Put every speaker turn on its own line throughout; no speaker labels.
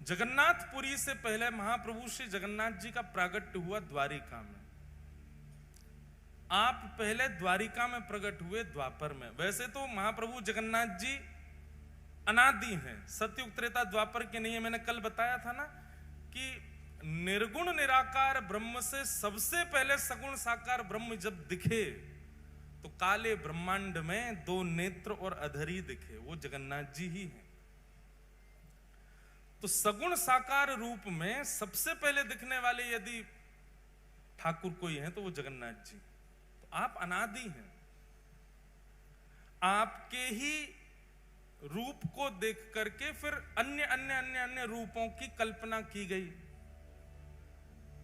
जगन्नाथपुरी से पहले महाप्रभु श्री जगन्नाथ जी का प्रागट्य हुआ द्वारिका में। आप पहले द्वारिका में प्रकट हुए द्वापर में। वैसे तो महाप्रभु जगन्नाथ जी अनादि हैं, सतयुग त्रेता द्वापर के नहीं है। मैंने कल बताया था ना कि निर्गुण निराकार ब्रह्म से सबसे पहले सगुण साकार ब्रह्म जब दिखे तो काले ब्रह्मांड में दो नेत्र और अधरी दिखे, वो जगन्नाथ जी ही हैं। तो सगुण साकार रूप में सबसे पहले दिखने वाले यदि ठाकुर कोई हैं तो वो जगन्नाथ जी। तो आप अनादि हैं, आपके ही रूप को देख करके फिर अन्य अन्य अन्य अन्य रूपों की कल्पना की गई।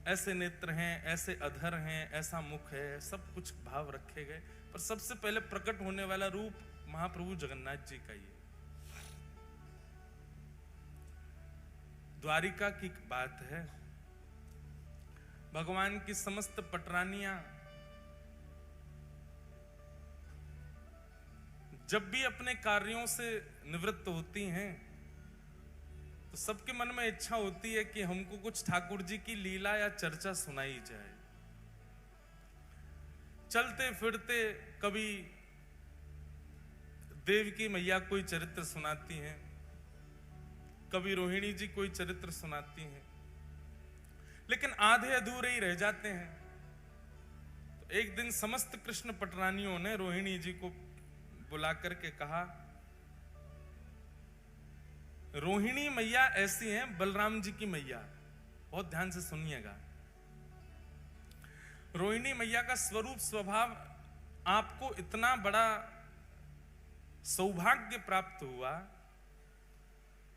ऐसे नेत्र हैं, ऐसे अधर हैं, ऐसा मुख है, सब कुछ भाव रखे गए, पर सबसे पहले प्रकट होने वाला रूप महाप्रभु जगन्नाथ जी का ही है। द्वारिका की बात है, भगवान की समस्त पटरानियां जब भी अपने कार्यों से निवृत्त होती हैं तो सबके मन में इच्छा होती है कि हमको कुछ ठाकुर जी की लीला या चर्चा सुनाई जाए। चलते फिरते कभी देवकी मैया कोई चरित्र सुनाती हैं, कभी रोहिणी जी कोई चरित्र सुनाती हैं, लेकिन आधे अधूरे ही रह जाते हैं। तो एक दिन समस्त कृष्ण पटरानियों ने रोहिणी जी को बुला करके कहा, रोहिणी मैया ऐसी हैं बलराम जी की मैया, बहुत ध्यान से सुनिएगा। रोहिणी मैया का स्वरूप स्वभाव आपको इतना बड़ा सौभाग्य प्राप्त हुआ,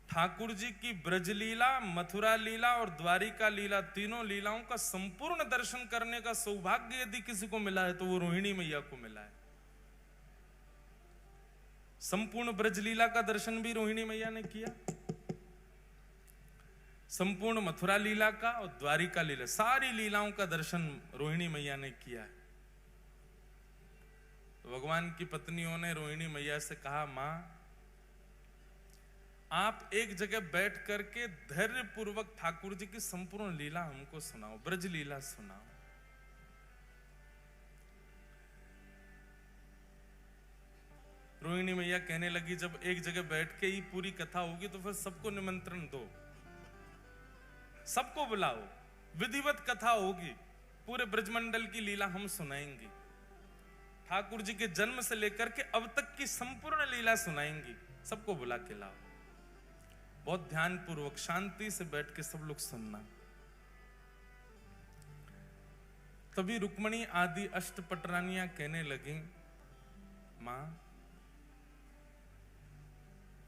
ठाकुर जी की ब्रजलीला, मथुरा लीला और द्वारिका लीला, तीनों लीलाओं का संपूर्ण दर्शन करने का सौभाग्य यदि किसी को मिला है तो वो रोहिणी मैया को मिला है। संपूर्ण ब्रजलीला का दर्शन भी रोहिणी मैया ने किया, संपूर्ण मथुरा लीला का और द्वारिका लीला, सारी लीलाओं का दर्शन रोहिणी मैया ने किया है। तो भगवान की पत्नियों ने रोहिणी मैया से कहा, मां आप एक जगह बैठ करके धैर्य पूर्वक ठाकुर जी की संपूर्ण लीला हमको सुनाओ, ब्रज लीला सुनाओ। रोहिणी मैया कहने लगी, जब एक जगह बैठ के ही पूरी कथा होगी तो फिर सबको निमंत्रण दो, सबको बुलाओ, विधिवत कथा होगी, पूरे ब्रजमंडल की लीला हम सुनाएंगे, ठाकुर जी के जन्म से लेकर के अब तक की संपूर्ण लीला सुनाएंगी, सबको बुला के लाओ। बहुत ध्यान पूर्वक शांति से बैठ के सब लोग सुनना। तभी रुक्मणी आदि अष्टपटरानियां कहने लगी, मां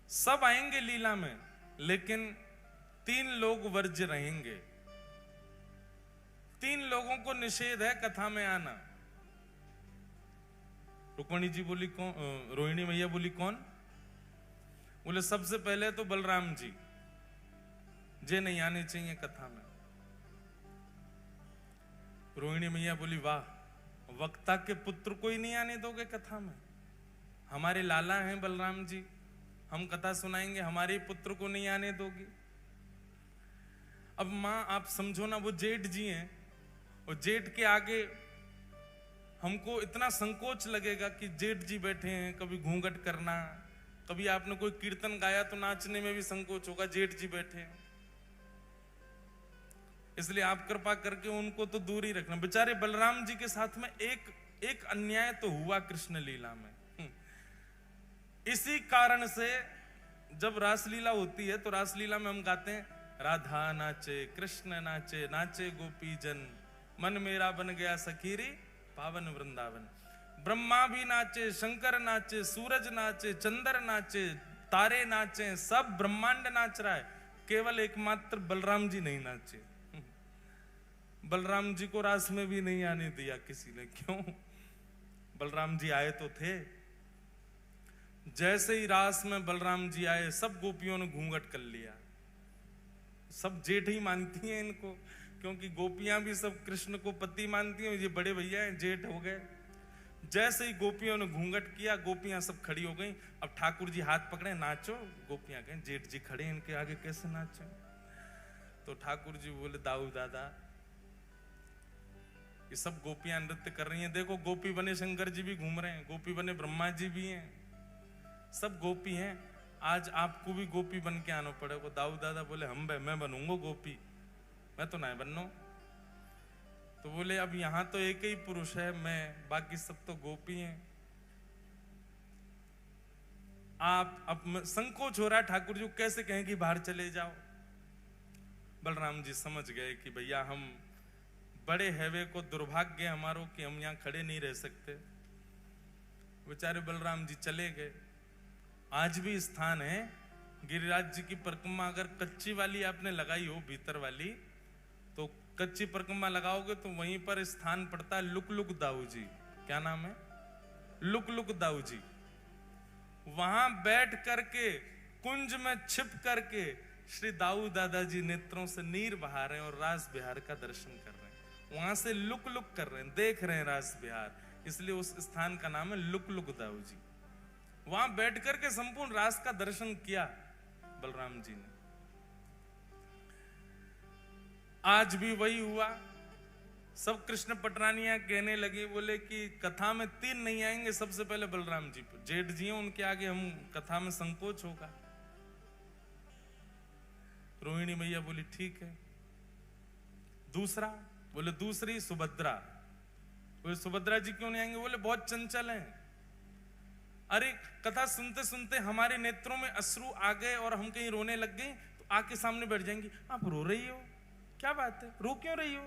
सब आएंगे लीला में, लेकिन 3 लोग वर्ज्य रहेंगे, 3 लोगों को निषेध है कथा में आना। रुक्मणी जी बोली कौन? रोहिणी मैया बोली कौन? बोले सबसे पहले तो बलराम जी, जे नहीं आने चाहिए कथा में। रोहिणी मैया बोली, वाह, वक्ता के पुत्र को ही नहीं आने दोगे कथा में? हमारे लाला हैं बलराम जी, हम कथा सुनाएंगे, हमारे पुत्र को नहीं आने दोगी? अब मां आप समझो ना, वो जेठ जी हैं और जेठ के आगे हमको इतना संकोच लगेगा कि जेठ जी बैठे हैं, कभी घूंघट करना, कभी आपने कोई कीर्तन गाया तो नाचने में भी संकोच होगा, जेठ जी बैठे हैं। इसलिए आप कृपा करके उनको तो दूर ही रखना। बेचारे बलराम जी के साथ में एक अन्याय तो हुआ कृष्ण लीला में। इसी कारण से जब रासलीला होती है तो रासलीला में हम गाते हैं, राधा नाचे कृष्ण नाचे, नाचे गोपी जन, मन मेरा बन गया सखीरी पावन वृंदावन। ब्रह्मा भी नाचे, शंकर नाचे, सूरज नाचे, चंद्र नाचे, तारे नाचे, सब ब्रह्मांड नाच रहा है, केवल एकमात्र बलराम जी नहीं नाचे। बलराम जी को रास में भी नहीं आने दिया किसी ने। क्यों? बलराम जी आए तो थे, जैसे ही रास में बलराम जी आए सब गोपियों ने घूंघट कर लिया। सब जेठ ही मानती हैं इनको, क्योंकि गोपियां भी सब कृष्ण को पति मानती हैं, ये बड़े भैया हैं, जेठ हो गए। जैसे ही गोपियों ने घूंघट किया, गोपियां सब खड़ी हो गई। अब ठाकुर जी हाथ पकड़े, नाचो। गोपियां कहें, जेठ जी खड़े, इनके आगे कैसे नाचो? तो ठाकुर जी बोले दाऊ दादा ये सब गोपियां नृत्य कर रही हैं, देखो गोपी बने शंकर जी भी घूम रहे हैं, गोपी बने ब्रह्मा जी भी हैं, सब गोपी हैं, आज आपको भी गोपी बन के आना पड़ेगा। दाऊ दादा बोले मैं बनूंगा गोपी, मैं तो नहीं बनना। तो बोले अब यहां तो एक ही पुरुष है मैं, बाकी सब तो गोपी हैं। आप अब संकोच हो रहा है, ठाकुर जी कैसे कहें कि बाहर चले जाओ। बलराम जी समझ गए कि भैया हम बड़े हैवे को दुर्भाग्य हमारो कि हम यहां खड़े नहीं रह सकते। बेचारे बलराम जी चले गए। आज भी स्थान है गिरिराज जी की परिक्रमा, अगर कच्ची वाली आपने लगाई हो भीतर वाली, तो कच्ची परिक्रमा लगाओगे तो वहीं पर स्थान पड़ता है लुक दाऊ जी। क्या नाम है? लुक दाऊ जी। वहां बैठ करके कुंज में छिप करके श्री दाऊ दादाजी नेत्रों से नीर बहा रहे हैं और रास बिहार का दर्शन कर रहे हैं। वहां से लुक कर रहे हैं, देख रहे हैं रास बिहार, इसलिए उस स्थान का नाम है लुक दाऊ जी। वहां बैठ करके संपूर्ण रास का दर्शन किया बलराम जी ने। आज भी वही हुआ। सब कृष्ण पटरानियां कहने लगे, बोले कि कथा में 3 नहीं आएंगे, सबसे पहले बलराम जी पर, जेठ जी हैं उनके आगे हम कथा में संकोच होगा। रोहिणी मैया बोली ठीक है। दूसरा, बोले दूसरी सुभद्रा। बोले सुभद्रा जी क्यों नहीं आएंगे? बोले बहुत चंचल हैं। अरे कथा सुनते सुनते हमारे नेत्रों में अश्रु आ गए और हम कहीं रोने लग गए तो आके सामने बैठ जाएंगी। आप रो रही हो, क्या बात है, रो क्यों रही हो?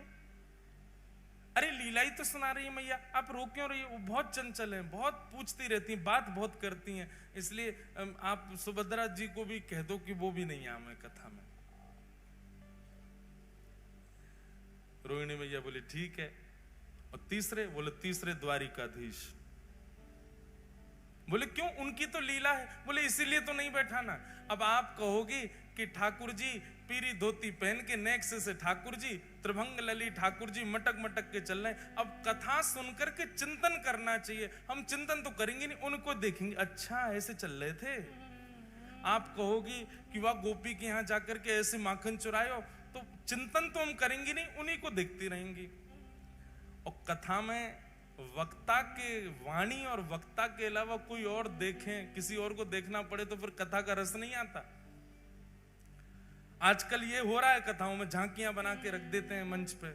अरे लीला ही तो सुना रही है मैया, आप रो क्यों रही हो? वो बहुत चंचल हैं, बहुत पूछती रहती हैं, बात बहुत करती हैं, इसलिए आप सुभद्रा जी को भी कह दो कि वो भी नहीं आवे कथा में। रोहिणी मैया बोली ठीक है। और तीसरे, बोले तीसरे द्वारिकाधीश। बोले क्यों? उनकी तो लीला है। बोले इसीलिए तो नहीं बैठा ना। अब आप कहोगी कि ठाकुर जी पीरी धोती पहन के नेक्स्ट से ठाकुर जी, त्रिभंग लली ठाकुर जी मटक के चल रहे हैं। अब कथा सुनकर के चिंतन करना चाहिए। हम चिंतन तो करेंगे नहीं, उनको देखेंगे, अच्छा ऐसे चल रहे थे। आप कहोगी कि वह गोपी के यहां जाकर के ऐसे माखन चुराए हो, तो चिंतन तो हम करेंगे नहीं, उन्हीं को देखती रहेंगी। और कथा में वक्ता के वाणी और वक्ता के अलावा कोई और देखें, किसी और को देखना पड़े तो फिर कथा का रस नहीं आता। आजकल ये हो रहा है, कथाओं में झांकियां बना के रख देते हैं मंच पे।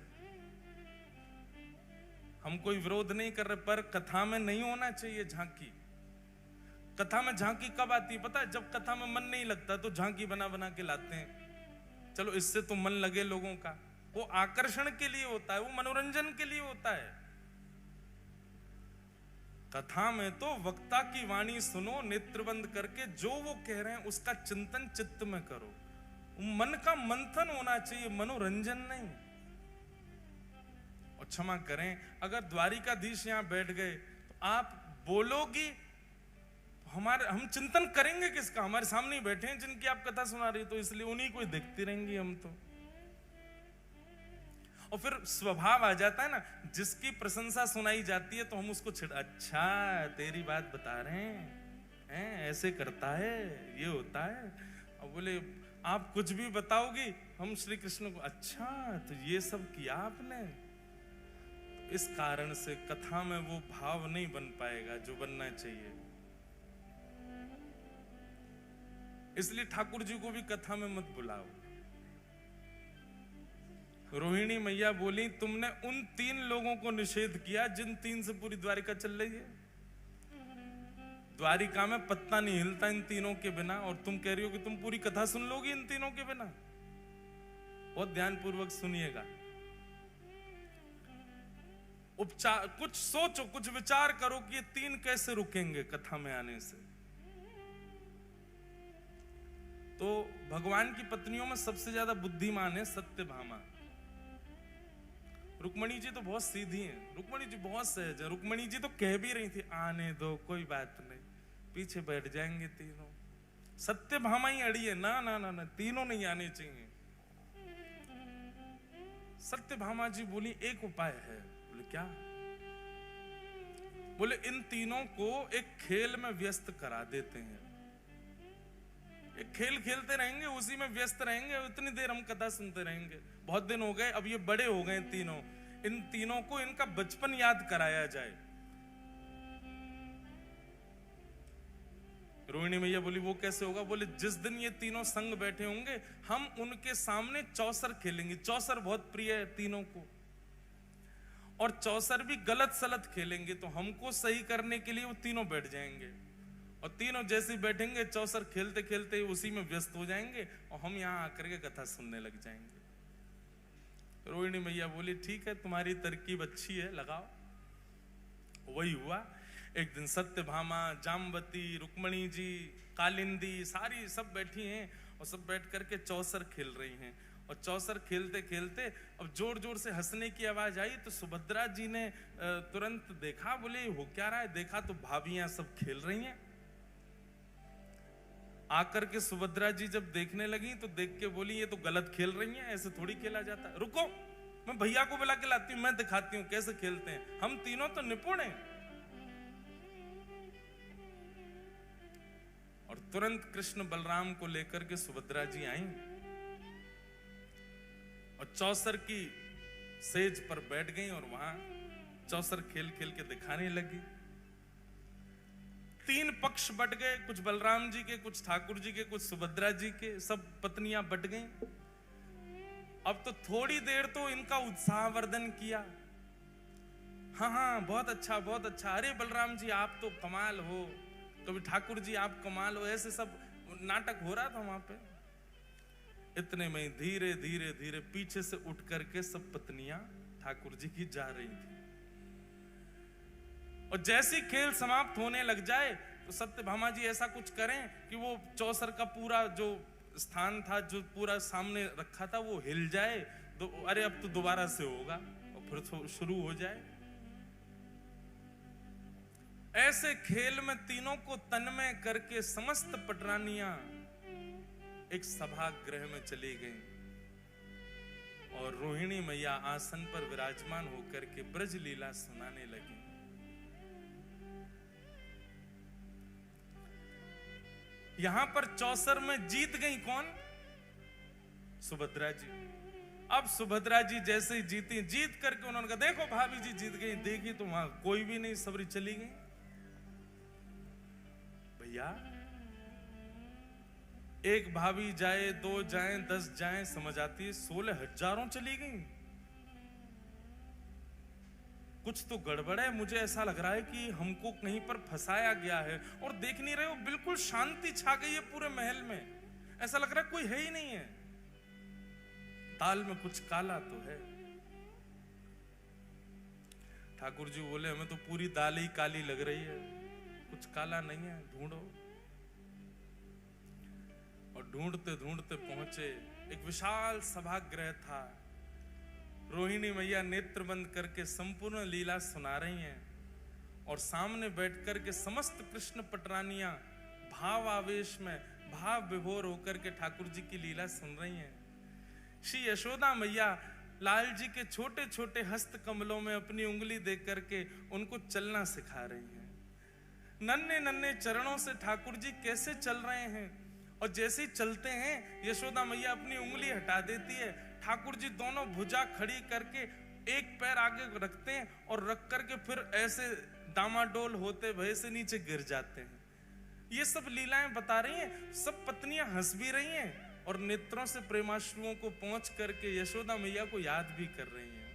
हम कोई विरोध नहीं कर रहे, पर कथा में नहीं होना चाहिए झांकी। कथा में झांकी कब आती है पता है? जब कथा में मन नहीं लगता तो झांकी बना के लाते हैं। चलो इससे तो मन लगे लोगों का, वो आकर्षण के लिए होता है, वो मनोरंजन के लिए होता है। कथा में तो वक्ता की वाणी सुनो, नेत्र बंद करके जो वो कह रहे हैं उसका चिंतन चित्त में करो। मन का मंथन होना चाहिए, मनोरंजन नहीं। और क्षमा करें, अगर द्वारिकाधीश यहां बैठ गए तो आप बोलोगी, हम चिंतन करेंगे किसका? हमारे सामने ही बैठे हैं जिनकी आप कथा सुना रही, तो इसलिए उन्हीं को देखती रहेंगी हम तो। और फिर स्वभाव आ जाता है ना, जिसकी प्रशंसा सुनाई जाती है तो हम उसको अच्छा तेरी बात बता रहे हैं, ऐसे करता है, ये होता है। और बोले आप कुछ भी बताओगी, हम श्री कृष्ण को, अच्छा तो ये सब किया आपने। तो इस कारण से कथा में वो भाव नहीं बन पाएगा जो बनना चाहिए। इसलिए ठाकुर जी को भी कथा में मत बुलाओ। रोहिणी मैया बोली तुमने उन 3 लोगों को निषेध किया जिन 3 से पूरी द्वारिका चल रही है। द्वारिका में पत्ता नहीं हिलता इन तीनों के बिना, और तुम कह रही हो कि तुम पूरी कथा सुन लोगी इन तीनों के बिना। बहुत ध्यान पूर्वक सुनिएगा, उपचार कुछ सोचो, कुछ विचार करो कि ये 3 कैसे रुकेंगे कथा में आने से। तो भगवान की पत्नियों में सबसे ज्यादा बुद्धिमान है सत्यभामा। रुक्मणी जी तो बहुत सीधी हैं, रुक्मणी जी बहुत सहज है। रुक्मणी जी तो कह भी रही थी आने दो, कोई बात नहीं, पीछे बैठ जाएंगे तीनों। सत्यभामा ही अड़ी है, ना ना ना ना, तीनों नहीं आने चाहिए। सत्यभामा जी बोली एक उपाय है। बोले क्या? बोले इन तीनों को एक खेल में व्यस्त करा देते हैं। ये खेल खेलते रहेंगे, उसी में व्यस्त रहेंगे, उतनी देर हम कथा सुनते रहेंगे। बहुत दिन हो गए, अब ये बड़े हो गए तीनों, इन तीनों को इनका बचपन याद कराया जाए। रोहिणी मैया बोली वो कैसे होगा? बोले जिस दिन ये तीनों संग बैठे होंगे हम उनके सामने चौसर खेलेंगे। चौसर बहुत प्रिय है तीनों को, और चौसर भी गलत सलत खेलेंगे, तो हमको सही करने के लिए वो तीनों बैठ जाएंगे, और तीनों जैसे बैठेंगे चौसर खेलते खेलते उसी में व्यस्त हो जाएंगे, और हम यहाँ आकर के कथा सुनने लग जाएंगे। रोहिणी मैया बोली ठीक है, तुम्हारी तरकीब अच्छी है, लगाओ। वही हुआ। एक दिन सत्यभामा, जामवती, रुक्मणी जी, कालिंदी सारी सब बैठी हैं, और सब बैठ करके चौसर खेल रही हैं। और चौसर खेलते खेलते अब जोर जोर से हंसने की आवाज आई, तो सुभद्रा जी ने तुरंत देखा, बोले हो क्या रहा है? देखा तो भाभियां सब खेल रही हैं। आकर के सुभद्रा जी जब देखने लगी तो देख के बोली ये तो गलत खेल रही हैं, ऐसे थोड़ी खेला जाता है। रुको, मैं भैया को बुला के लाती हूँ, मैं दिखाती हूँ कैसे खेलते हैं, हम तीनों तो निपुण हैं। और तुरंत कृष्ण बलराम को लेकर के सुभद्रा जी आई, और चौसर की सेज पर बैठ गई, और वहां चौसर खेल खेल के दिखाने लगी। तीन पक्ष बट गए, कुछ बलराम जी के, कुछ ठाकुर जी के, कुछ सुभद्रा जी के, सब पत्नियां बट गईं। अब तो थोड़ी देर तो इनका उत्साहवर्धन किया, हाँ हाँ बहुत अच्छा बहुत अच्छा, अरे बलराम जी आप तो कमाल हो, कभी ठाकुर जी आप कमाल हो, ऐसे सब नाटक हो रहा था वहां पे। इतने में धीरे धीरे धीरे पीछे से उठ करके सब पत्नियां ठाकुर जी की जा रही थी, और जैसे खेल समाप्त होने लग जाए तो सत्यभामा जी ऐसा कुछ करें कि वो चौसर का पूरा जो स्थान था, जो पूरा सामने रखा था, वो हिल जाए, तो अरे अब तो दोबारा से होगा, और फिर शुरू हो जाए। ऐसे खेल में तीनों को तन्मय करके समस्त पटरानियां एक सभागृह में चली गईं, और रोहिणी मैया आसन पर विराजमान होकर के ब्रज लीला सुनाने लगी। यहां पर चौसर में जीत गई कौन? सुभद्रा जी। अब सुभद्रा जी जैसे ही जीती, जीत करके उन्होंने कहा देखो भाभी जी जीत गई। देखी तो वहां कोई भी नहीं, सबरी चली गई। भैया एक भाभी जाए, दो जाए, 10 जाए समझ आती है, 16 हजारों चली गई। कुछ तो गड़बड़ है, मुझे ऐसा लग रहा है कि हमको कहीं पर फंसाया गया है। और देख नहीं रहे हो, बिल्कुल शांति छा गई है पूरे महल में, ऐसा लग रहा है कोई है ही नहीं है। ताल में कुछ काला तो है। ठाकुर जी बोले हमें तो पूरी दाल ही काली लग रही है, कुछ काला नहीं है, ढूंढो। और ढूंढते ढूंढते पहुंचे, एक विशाल सभागृह था। रोहिणी मैया नेत्र बंद करके संपूर्ण लीला सुना रही हैं, और सामने बैठकर के समस्त कृष्ण पटरानियां भाव आवेश में भाव विभोर होकर के ठाकुर जी की लीला सुन रही हैं। श्री यशोदा मैया लाल जी के छोटे छोटे हस्त कमलों में अपनी उंगली देख करके उनको चलना सिखा रही हैं। नन्हे नन्हे चरणों से ठाकुर जी कैसे चल रहे हैं, और जैसे ही चलते हैं यशोदा मैया अपनी उंगली हटा देती है। ठाकुर जी दोनों भुजा खड़ी करके एक पैर आगे रखते हैं, और रख करके फिर ऐसे डामाडोल होते भय से नीचे गिर जाते हैं। ये सब लीलाएं बता रही हैं। सब पत्नियां हंस भी रही हैं, और नेत्रों से प्रेमाश्रुओं को पहुंच करके यशोदा मैया को याद भी कर रही हैं।